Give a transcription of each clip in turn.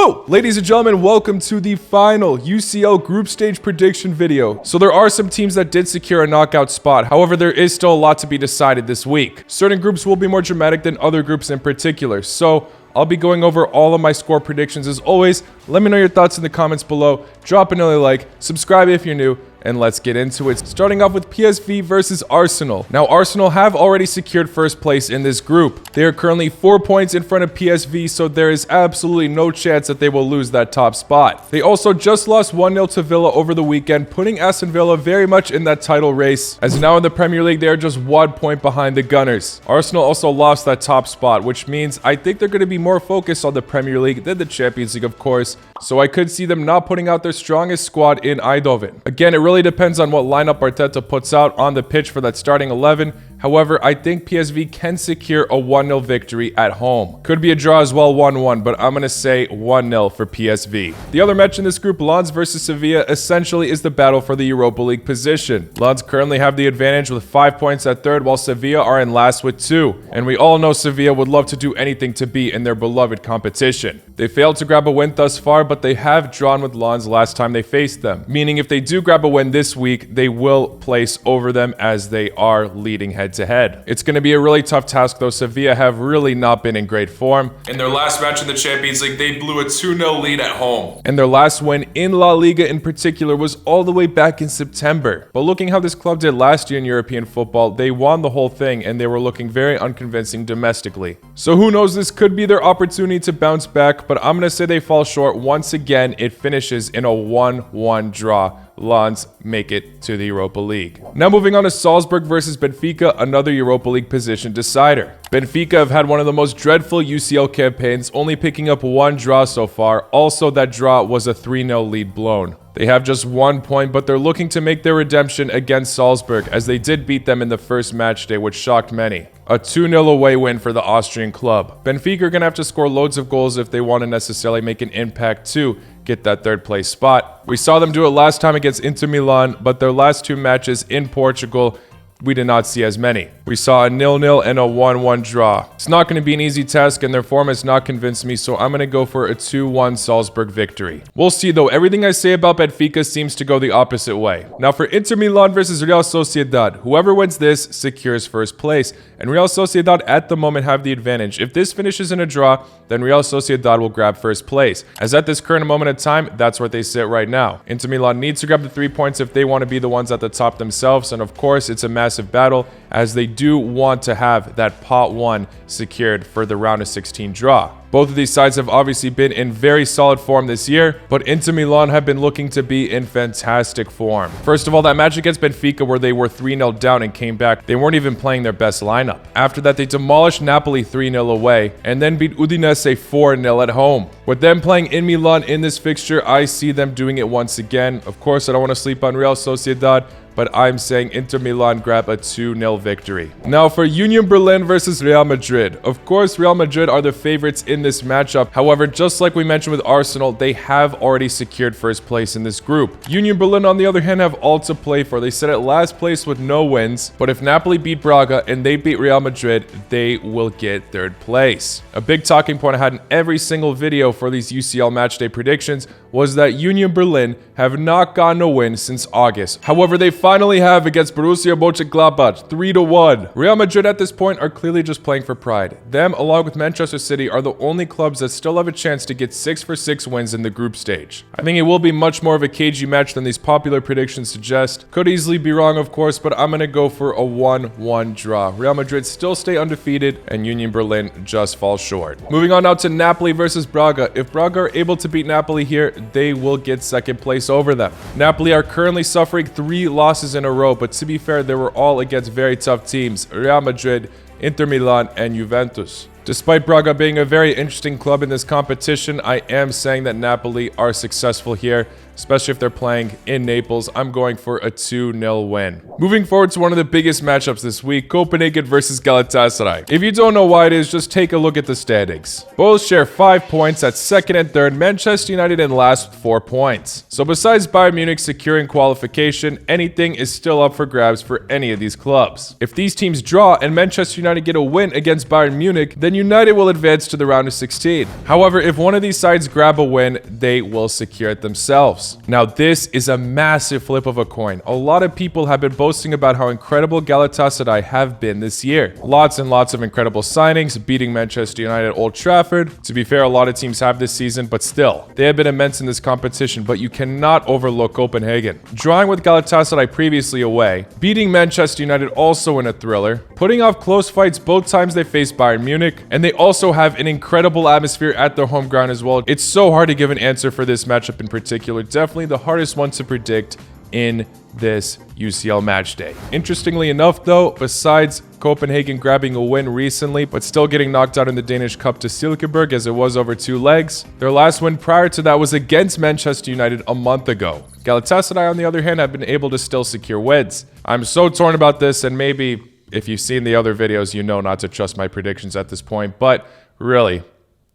Hello, ladies and gentlemen, welcome to the final UCL group stage prediction video. So there are some teams that did secure a knockout spot. However, there is still a lot to be decided this week. Certain groups will be more dramatic than other groups in particular. So I'll be going over all of my score predictions as always. Let me know your thoughts in the comments below. Drop another like, subscribe if you're new, and let's get into it. Starting off with PSV versus Arsenal. Now, Arsenal have already secured first place in this group. They are currently 4 points in front of PSV, so there is absolutely no chance that they will lose that top spot. They also just lost 1-0 to Villa over the weekend, putting Aston Villa very much in that title race, as now in the Premier League, they are just 1 point behind the Gunners. Arsenal also lost that top spot, which means I think they're going to be more focused on the Premier League than the Champions League, of course, so I could see them not putting out their strongest squad in Eindhoven. Again, it really depends on what lineup Arteta puts out on the pitch for that starting 11. However, I think PSV can secure a 1-0 victory at home. Could be a draw as well, 1-1, but I'm going to say 1-0 for PSV. The other match in this group, Lens versus Sevilla, essentially is the battle for the Europa League position. Lens currently have the advantage with 5 points at third, while Sevilla are in last with 2. And we all know Sevilla would love to do anything to be in their beloved competition. They failed to grab a win thus far, but they have drawn with Lens last time they faced them. Meaning if they do grab a win this week, they will place over them as they are leading head-to-head. It's going to be a really tough task though. Sevilla have really not been in great form. In their last match in the Champions League, they blew a 2-0 lead at home. And their last win in La Liga in particular was all the way back in September. But looking how this club did last year in European football, they won the whole thing and they were looking very unconvincing domestically. So who knows, this could be their opportunity to bounce back, but I'm going to say they fall short. Once again, it finishes in a 1-1 draw. Lens make it to the Europa League. Now moving on to Salzburg versus Benfica, another Europa League position decider. Benfica have had one of the most dreadful UCL campaigns, only picking up 1 draw so far. Also, that draw was a 3-0 lead blown. They have just 1 point, but they're looking to make their redemption against Salzburg, as they did beat them in the first match day, which shocked many. A 2-0 away win for the Austrian club. Benfica are going to have to score loads of goals if they want to necessarily make an impact to get that third place spot. We saw them do it last time against Inter Milan, but their last 2 matches in Portugal, we did not see as many. We saw a 0-0 and a 1-1 draw. It's not going to be an easy task, and their form has not convinced me, so I'm going to go for a 2-1 Salzburg victory. We'll see though. Everything I say about Benfica seems to go the opposite way. Now for Inter Milan versus Real Sociedad, whoever wins this secures first place, and Real Sociedad at the moment have the advantage. If this finishes in a draw, then Real Sociedad will grab first place, as at this current moment of time, that's where they sit right now. Inter Milan needs to grab the 3 points if they want to be the ones at the top themselves, and of course it's a massive battle, as they do want to have that pot 1 secured for the round of 16 draw. Both of these sides have obviously been in very solid form this year, but Inter Milan have been looking to be in fantastic form. First of all, that match against Benfica where they were 3-0 down and came back, they weren't even playing their best lineup. After that, they demolished Napoli 3-0 away, and then beat Udinese 4-0 at home. With them playing in Milan in this fixture, I see them doing it once again. Of course, I don't want to sleep on Real Sociedad, but I'm saying Inter Milan grab a 2-0 victory. Now for Union Berlin versus Real Madrid. Of course, Real Madrid are the favorites in this matchup. However, just like we mentioned with Arsenal, they have already secured first place in this group. Union Berlin, on the other hand, have all to play for. They sit at last place with no wins, but if Napoli beat Braga and they beat Real Madrid, they will get third place. A big talking point I had in every single video for these UCL matchday predictions was that Union Berlin have not gotten a win since August. However, they finally have against Borussia Mönchengladbach 3-1. Real Madrid at this point are clearly just playing for pride. Them, along with Manchester City, are the only clubs that still have a chance to get 6 for 6 wins in the group stage. I think it will be much more of a cagey match than these popular predictions suggest. Could easily be wrong, of course, but I'm going to go for a 1-1 draw. Real Madrid still stay undefeated, and Union Berlin just falls short. Moving on now to Napoli versus Braga. If Braga are able to beat Napoli here, they will get second place over them. Napoli are currently suffering 3 losses in a row, but to be fair, they were all against very tough teams: Real Madrid, Inter Milan, and Juventus. Despite Braga being a very interesting club in this competition, I am saying that Napoli are successful here, especially if they're playing in Naples. I'm going for a 2-0 win. Moving forward to one of the biggest matchups this week, Copenhagen versus Galatasaray. If you don't know why it is, just take a look at the standings. Both share 5 points at second and third, Manchester United in last with 4 points. So besides Bayern Munich securing qualification, anything is still up for grabs for any of these clubs. If these teams draw and Manchester United get a win against Bayern Munich, then United will advance to the round of 16. However, if one of these sides grab a win, they will secure it themselves. Now, this is a massive flip of a coin. A lot of people have been boasting about how incredible Galatasaray have been this year. Lots and lots of incredible signings, beating Manchester United at Old Trafford. To be fair, a lot of teams have this season, but still, they have been immense in this competition, but you cannot overlook Copenhagen. Drawing with Galatasaray previously away, beating Manchester United also in a thriller, putting off close fights both times they faced Bayern Munich, and they also have an incredible atmosphere at their home ground as well. It's so hard to give an answer for this matchup in particular. Definitely the hardest one to predict in this UCL match day. Interestingly enough though, besides Copenhagen grabbing a win recently, but still getting knocked out in the Danish Cup to Silkeborg as it was over 2 legs, their last win prior to that was against Manchester United a month ago. Galatasaray, on the other hand, have been able to still secure wins. I'm so torn about this, and maybe if you've seen the other videos, you know not to trust my predictions at this point, but really,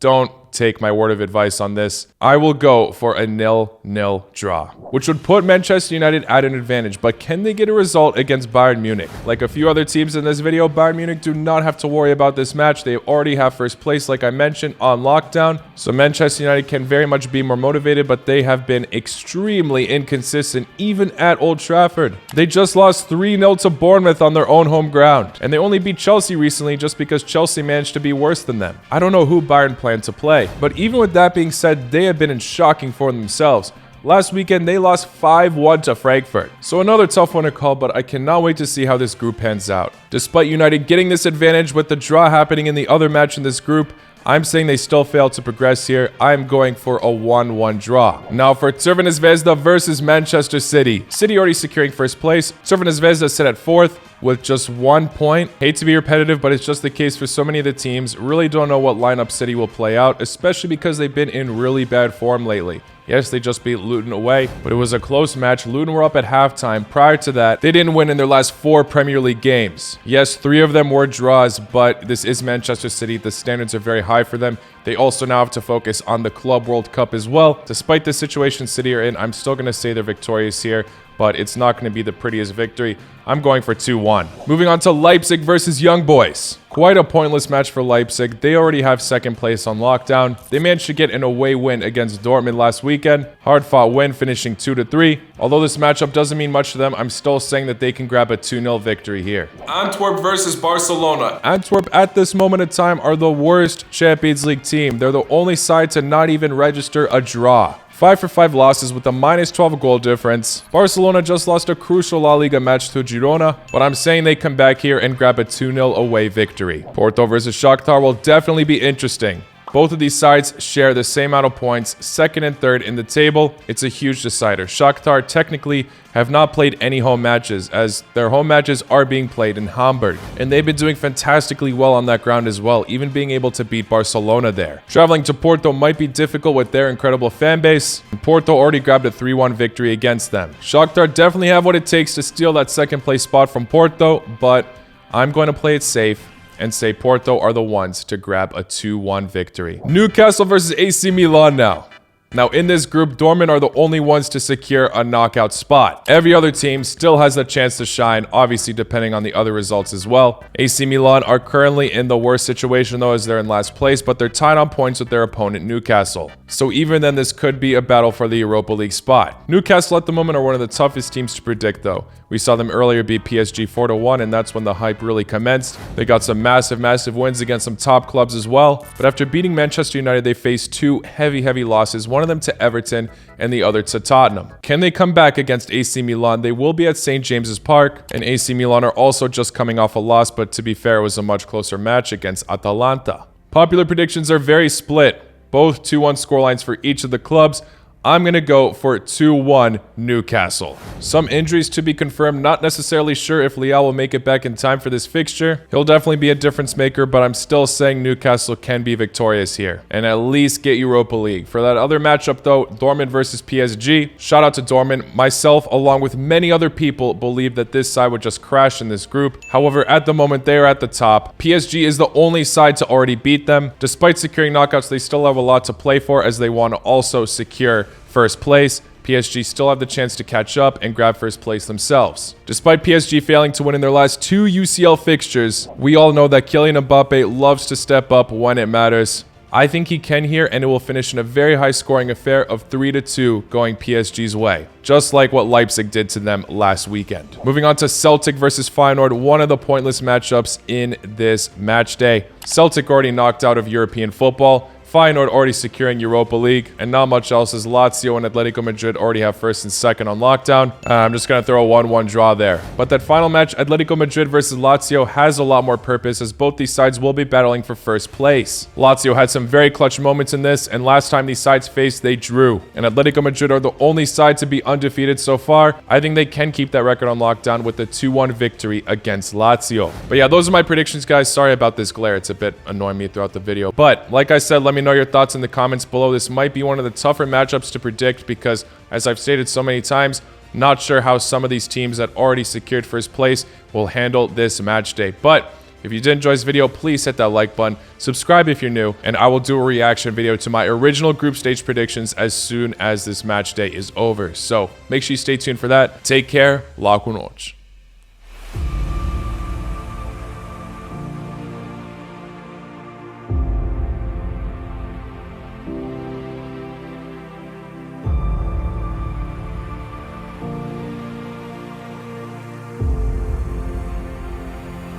don't take my word of advice on this. I will go for a 0-0 draw, which would put Manchester United at an advantage. But can they get a result against Bayern Munich? Like a few other teams in this video, Bayern Munich do not have to worry about this match. They already have first place, like I mentioned, on lockdown. So Manchester United can very much be more motivated, but they have been extremely inconsistent, even at Old Trafford. They just lost 3-0 to Bournemouth on their own home ground. And they only beat Chelsea recently just because Chelsea managed to be worse than them. I don't know who Bayern planned to play. But even with that being said, they have been in shocking form themselves. Last weekend, they lost 5-1 to Frankfurt. So another tough one to call, but I cannot wait to see how this group pans out. Despite United getting this advantage with the draw happening in the other match in this group, I'm saying they still fail to progress here. I'm going for a 1-1 draw. Now for Crvena Zvezda versus Manchester City. City already securing first place. Crvena Zvezda sit at 4th with just 1 point. Hate to be repetitive, but it's just the case for so many of the teams. Really don't know what lineup City will play out, especially because they've been in really bad form lately. Yes, they just beat Luton away, but it was a close match. Luton were up at halftime. Prior to that, they didn't win in their last 4 Premier League games. Yes, 3 of them were draws, but this is Manchester City. The standards are very high for them. They also now have to focus on the Club World Cup as well. Despite the situation City are in, I'm still going to say they're victorious here, but it's not going to be the prettiest victory. I'm going for 2-1. Moving on to Leipzig versus Young Boys. Quite a pointless match for Leipzig. They already have second place on lockdown. They managed to get an away win against Dortmund last weekend. Hard-fought win, finishing 2-3. Although this matchup doesn't mean much to them, I'm still saying that they can grab a 2-0 victory here. Antwerp versus Barcelona. Antwerp at this moment in time are the worst Champions League team. They're the only side to not even register a draw. 5 for 5 losses with a -12 goal difference. Barcelona just lost a crucial La Liga match to Girona, but I'm saying they come back here and grab a 2-0 away victory. Porto versus Shakhtar will definitely be interesting. Both of these sides share the same amount of points, 2nd and 3rd in the table. It's a huge decider. Shakhtar technically have not played any home matches, as their home matches are being played in Hamburg. And they've been doing fantastically well on that ground as well, even being able to beat Barcelona there. Traveling to Porto might be difficult with their incredible fan base. Porto already grabbed a 3-1 victory against them. Shakhtar definitely have what it takes to steal that 2nd place spot from Porto, but I'm going to play it safe and say Porto are the ones to grab a 2-1 victory. Newcastle versus AC Milan now. Now, in this group, Dortmund are the only ones to secure a knockout spot. Every other team still has a chance to shine, obviously depending on the other results as well. AC Milan are currently in the worst situation, though, as they're in last place, but they're tied on points with their opponent, Newcastle. So even then, this could be a battle for the Europa League spot. Newcastle at the moment are one of the toughest teams to predict, though. We saw them earlier beat PSG 4-1, and that's when the hype really commenced. They got some massive wins against some top clubs as well. But after beating Manchester United, they faced 2 heavy losses, one of them to Everton and the other to Tottenham. Can they come back against AC Milan? They will be at St. James's Park, and AC Milan are also just coming off a loss, but to be fair, it was a much closer match against Atalanta. Popular predictions are very split, both 2-1 scorelines for each of the clubs. I'm going to go for 2-1 Newcastle. Some injuries to be confirmed. Not necessarily sure if Lyon will make it back in time for this fixture. He'll definitely be a difference maker, but I'm still saying Newcastle can be victorious here and at least get Europa League. For that other matchup, though, Dortmund versus PSG. Shout out to Dortmund. Myself, along with many other people, believe that this side would just crash in this group. However, at the moment, they are at the top. PSG is the only side to already beat them. Despite securing knockouts, they still have a lot to play for, as they want to also secure first place. PSG still have the chance to catch up and grab first place themselves. Despite PSG failing to win in their last 2 UCL fixtures, we all know that Kylian Mbappe loves to step up when it matters. I think he can here, and it will finish in a very high-scoring affair of 3-2 going PSG's way, just like what Leipzig did to them last weekend. Moving on to Celtic versus Feyenoord, one of the pointless matchups in this match day. Celtic already knocked out of European football, Feyenoord already securing Europa League, and not much else as Lazio and Atletico Madrid already have first and second on lockdown. I'm just going to throw a 1-1 draw there. But that final match, Atletico Madrid versus Lazio, has a lot more purpose as both these sides will be battling for first place. Lazio had some very clutch moments in this, and last time these sides faced, they drew. And Atletico Madrid are the only side to be undefeated so far. I think they can keep that record on lockdown with the 2-1 victory against Lazio. But yeah, those are my predictions, guys. Sorry about this glare. It's a bit annoying me throughout the video. But like I said, let me know your thoughts in the comments below. This might be one of the tougher matchups to predict because, as I've stated so many times, not sure how some of these teams that already secured first place will handle this match day. But if you did enjoy this video, please hit that like button, subscribe if you're new, and I will do a reaction video to my original group stage predictions as soon as this match day is over. So make sure you stay tuned for that. Take care. Lá com nós.